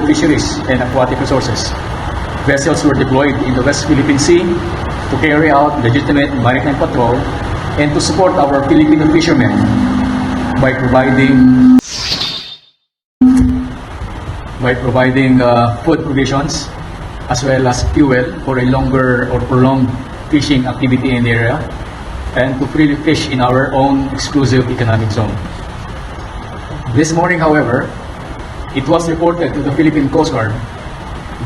fisheries and aquatic resources. Vessels were deployed in the West Philippine Sea to carry out legitimate maritime patrol and to support our Filipino fishermen by providing food provisions as well as fuel for a longer or prolonged fishing activity in the area and to freely fish in our own exclusive economic zone. This morning, however, it was reported to the Philippine Coast Guard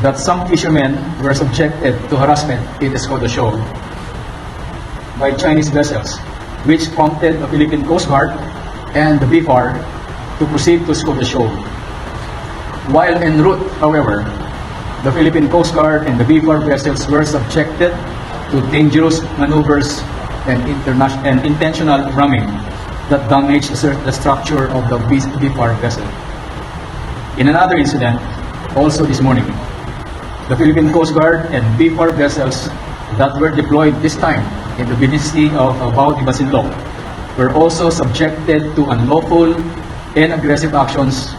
that some fishermen were subjected to harassment in the Escoda Shoal by Chinese vessels, which prompted the Philippine Coast Guard and the BFAR to proceed to Escoda Shoal. While en route, however, the Philippine Coast Guard and the BFAR vessels were subjected to dangerous maneuvers and intentional ramming that damaged the structure of the BFAR vessel. In another incident, also this morning, the Philippine Coast Guard and BFAR vessels that were deployed this time in the vicinity of Bao de Masinloc were also subjected to unlawful and aggressive actions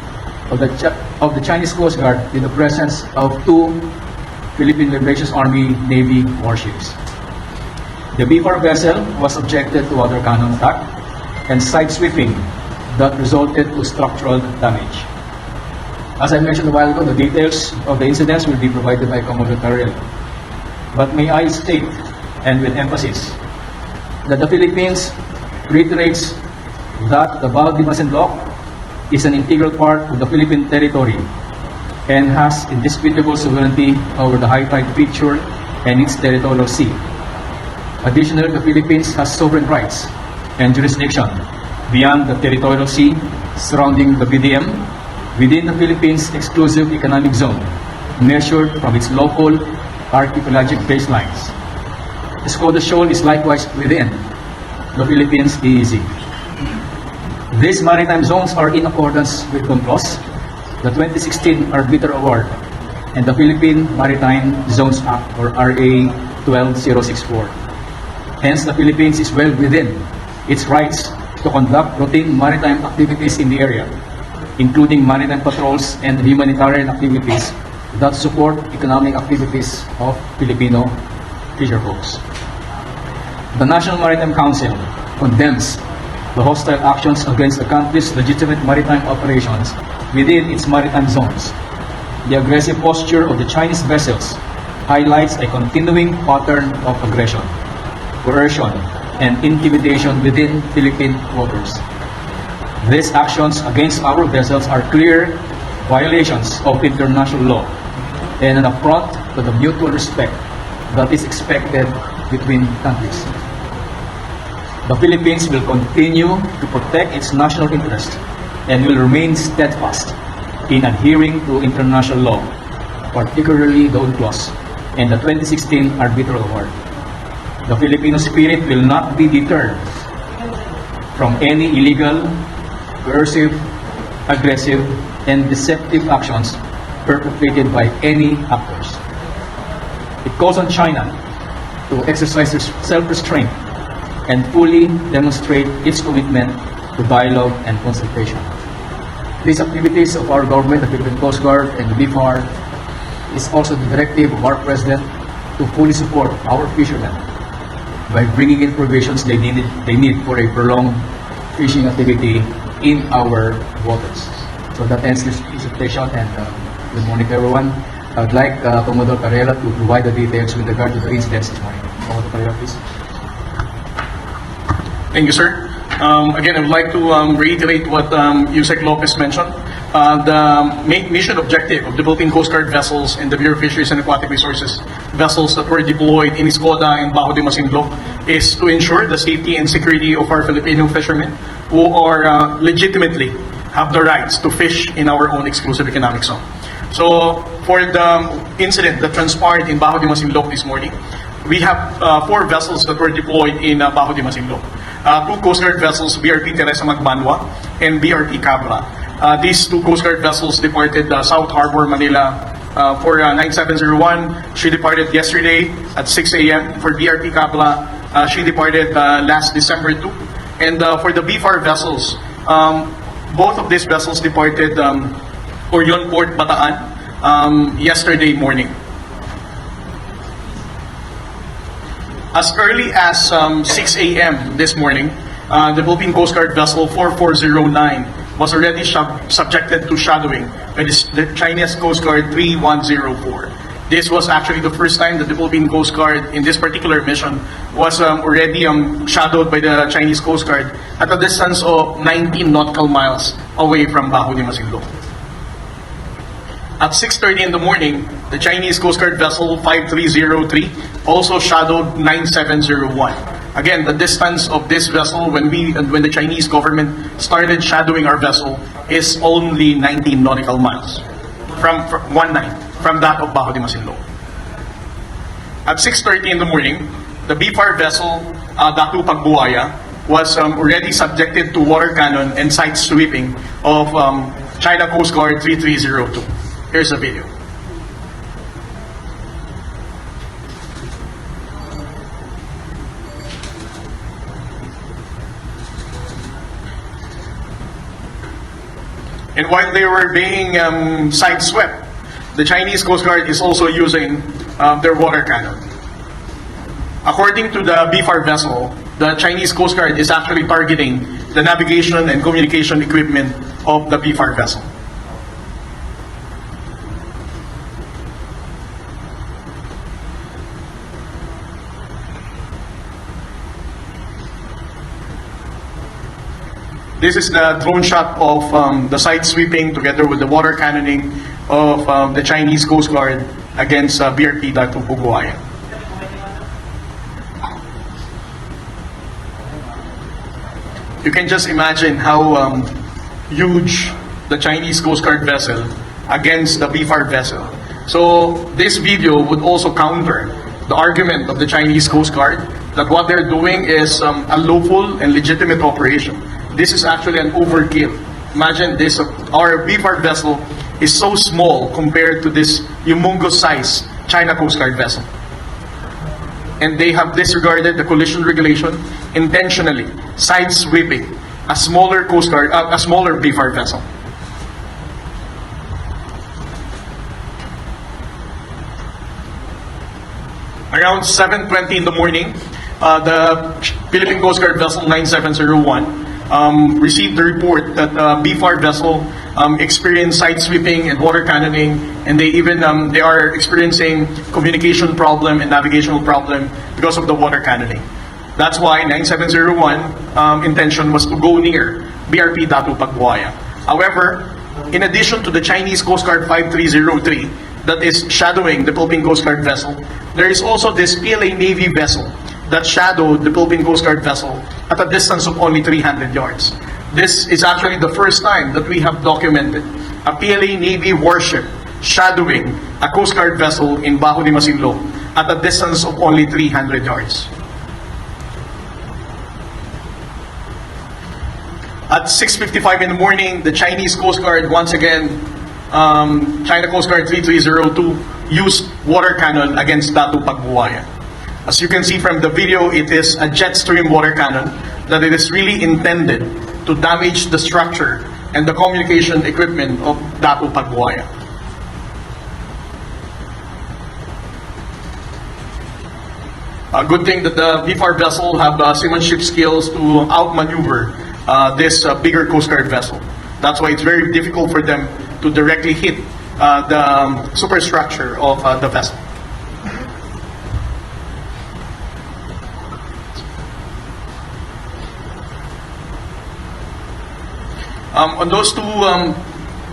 of the Chinese Coast Guard in the presence of two Philippine Liberation Army Navy warships. The BFAR vessel was subjected to water cannon attack and side sweeping that resulted to structural damage. As I mentioned a while ago, the details of the incidents will be provided by Commodore Carrel. But may I state, and with emphasis, that the Philippines reiterates that the Bao de Masinloc is an integral part of the Philippine territory and has indisputable sovereignty over the high tide feature and its territorial sea. Additionally, the Philippines has sovereign rights and jurisdiction beyond the territorial sea surrounding the BDM within the Philippines' exclusive economic zone, measured from its local archipelagic baselines. Escoda Shoal is likewise within the Philippines EEZ. These maritime zones are in accordance with UNCLOS, the 2016 Arbiter Award, and the Philippine Maritime Zones Act, or RA 12064. Hence, the Philippines is well within its rights to conduct routine maritime activities in the area, including maritime patrols and humanitarian activities that support economic activities of Filipino fisherfolks. The National Maritime Council condemns the hostile actions against the country's legitimate maritime operations within its maritime zones. The aggressive posture of the Chinese vessels highlights a continuing pattern of aggression, coercion, and intimidation within Philippine waters. These actions against our vessels are clear violations of international law and an affront to the mutual respect that is expected between countries. The Philippines will continue to protect its national interest and will remain steadfast in adhering to international law, particularly the UNCLOS and the 2016 Arbitral Award. The Filipino spirit will not be deterred from any illegal, coercive, aggressive, and deceptive actions perpetrated by any actors. It calls on China to exercise self-restraint and fully demonstrate its commitment to dialogue and consultation. These activities of our government, the Philippine Coast Guard and the BFAR, is also the directive of our President to fully support our fishermen by bringing in provisions they need for a prolonged fishing activity in our waters. So that ends this presentation, and good morning to everyone. I would like Commodore Carrera to provide the details with regard to the incidents this morning. Commodore Carrera, please. Thank you, sir. Again, I would like to reiterate what Yusek Lopez mentioned. The main mission objective of the Philippine Coast Guard vessels and the Bureau of Fisheries and Aquatic Resources vessels that were deployed in Escoda and Bao de Masinloc is to ensure the safety and security of our Filipino fishermen who are legitimately have the rights to fish in our own exclusive economic zone. So, for the incident that transpired in Bao de Masinloc this morning, we have 4 vessels that were deployed in Bao de Masinloc. 2 Coast Guard vessels, BRP Teresa Magbanwa and BRP Cabra. These 2 Coast Guard vessels departed South Harbor, Manila for 9701. She departed yesterday at 6 a.m. For BRP Cabra, she departed last December 2. And for the BFAR vessels, both of these vessels departed Orion Port, Bataan yesterday morning. As early as 6 a.m. this morning, the Philippine Coast Guard vessel 4409 was already subjected to shadowing by the Chinese Coast Guard 3104. This was actually the first time that the Philippine Coast Guard in this particular mission was already shadowed by the Chinese Coast Guard at a distance of 19 nautical miles away from Bajo de Masinloc. At 6:30 in the morning, the Chinese Coast Guard vessel 5303 also shadowed 9701. Again, the distance of this vessel when the Chinese government started shadowing our vessel is only 19 nautical miles from that of Bajo de Masinloc. At 6:30 in the morning, the BFAR vessel Datu Pagbuaya was already subjected to water cannon and side sweeping of China Coast Guard 3302. Here's a video. And while they were being side-swept, the Chinese Coast Guard is also using their water cannon. According to the BFAR vessel, the Chinese Coast Guard is actually targeting the navigation and communication equipment of the BFAR vessel. This is the drone shot of the side sweeping together with the water cannoning of the Chinese Coast Guard against BRP Datu Pagbuaya. You can just imagine how huge the Chinese Coast Guard vessel against the BFAR vessel. So this video would also counter the argument of the Chinese Coast Guard that what they're doing is a lawful and legitimate operation. This is actually an overkill. Imagine this, our BFAR vessel is so small compared to this humongous size China Coast Guard vessel. And they have disregarded the collision regulation, intentionally side sweeping a smaller Coast Guard, a smaller BFAR vessel. Around 7:20 in the morning, the Philippine Coast Guard vessel 9701 received the report that BFAR vessel experienced side sweeping and water cannoning, and they are experiencing communication problem and navigational problem because of the water cannoning. That's why 9701 intention was to go near BRP Datu Pagbuaya. However, in addition to the Chinese Coast Guard 5303 that is shadowing the Philippine Coast Guard vessel, there is also this PLA Navy vessel that shadowed the Philippine Coast Guard vessel at a distance of only 300 yards. This is actually the first time that we have documented a PLA Navy warship shadowing a Coast Guard vessel in Bajo de Masinloc at a distance of only 300 yards. At 6:55 in the morning, the Chinese Coast Guard once again, China Coast Guard 3302, used water cannon against Datu Pagbuaya. As you can see from the video, it is a jet stream water cannon that it is really intended to damage the structure and the communication equipment of Datu Pagbuaya. A good thing that the BFAR vessel have seamanship skills to outmaneuver this bigger Coast Guard vessel. That's why it's very difficult for them to directly hit the superstructure of the vessel. On those two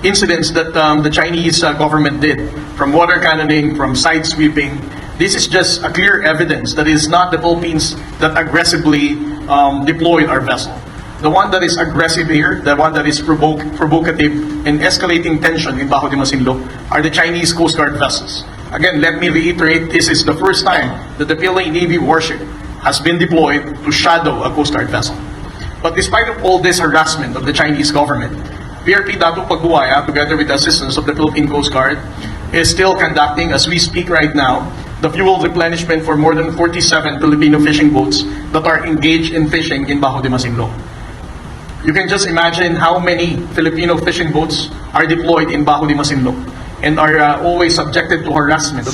incidents that the Chinese government did, from water cannoning, from side sweeping, this is just a clear evidence that it is not the Philippines that aggressively deployed our vessel. The one that is aggressive here, the one that is provocative and escalating tension in Bajo de Masinloc are the Chinese Coast Guard vessels. Again, let me reiterate, this is the first time that the PLA Navy warship has been deployed to shadow a Coast Guard vessel. But despite of all this harassment of the Chinese government, BRP Datu Pagbuaya, together with the assistance of the Philippine Coast Guard, is still conducting, as we speak right now, the fuel replenishment for more than 47 Filipino fishing boats that are engaged in fishing in Bajo de Masinloc. You can just imagine how many Filipino fishing boats are deployed in Bajo de Masinloc. and are always subjected to harassment.